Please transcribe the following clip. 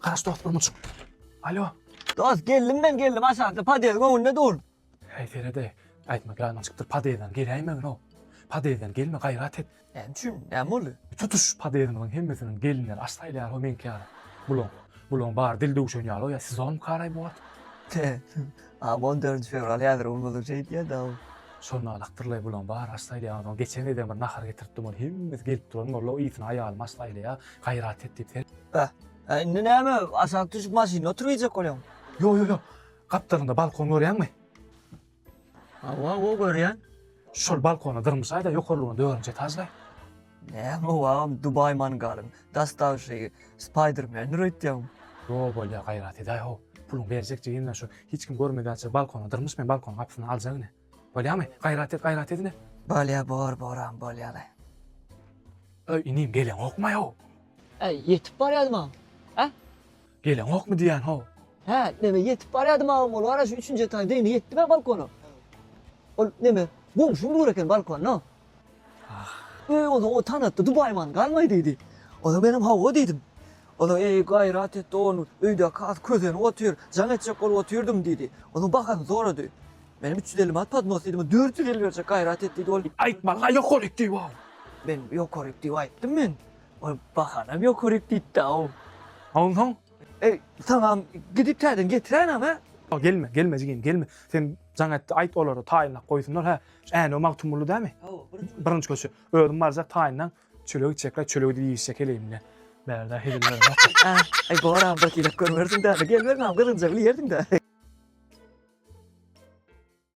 Karas dostlarımız. Alo. Dost geldim aşağıda padenin önünde dur. Hey Feride. Aytma glanman çıktır padeyden geleymen o. Padeyden gelme gayret et. Ençün ne molu? Tutuş padeyden hemmesinin gelinler astaylar o menkar. Bulon bar dil duşun yalo ya siz olm karay boğat. Ama 14 fevral yadır olmalı şey diye da. Sonra alaktırlay bulon bar astaylar o geçen eden bir nahar getirtdim onu hemmes gelip duran o itin ayağım astaylar ya gayret et deyip. Ne mi aşağı düşüp maşin oturacak olayım. Yo. Kaptanında balkon görüyen mi? O görüyen. Şol balkona dırmışayda yokorluğunu dövünce tazlay. Ne mi o Dubai Mangal'ın dastav şeyi Spider-Man rüytüyorum. Yo bolya gayret eday ho. Pulun verecek ceyinden şu hiç kim görmediğince balkona dırmış ben balkonun kapısını alacağım ne? Bolya mı? Gayret et ne? Balya boran balya da. İneyim gelen okma yo. Yetip baryadım ağam. Gelen ok mu diyen ho? He ne mi yetip baryadım ağam olu. Ara şu 3. etay değil yetti ben balkonu. O ne mi? Bu şunu bırakın balkon no. O tanıttı Dubai Mangal mıydı? O da benim hava dedim. O da gayret etti onu. Öyle kat közen oturuyor. Can edecek ol oturdum dedi. Onu bakan zor dedi. Benim 350 mat patmasıydım. 450 verecek gayret ettiydi. Aytma la yok olik diyor. Ben yok korrekt diye ettim ben. O bakanım yok korrekt etti o. Ondan? Tamam gidip terden getiren ama. Gelme. Sen zannet ait oları tayinle koysunlar ha. Yani o maktumulu değil mi? Birinci köşü. Öğrendim barzak tayinle çölüğü çekler çölüğü de yiyecek eleyimle. Berda hediller. Ay bu ara bakıyla görmüyorsun da. Gel vermem kırınca biliyordun da.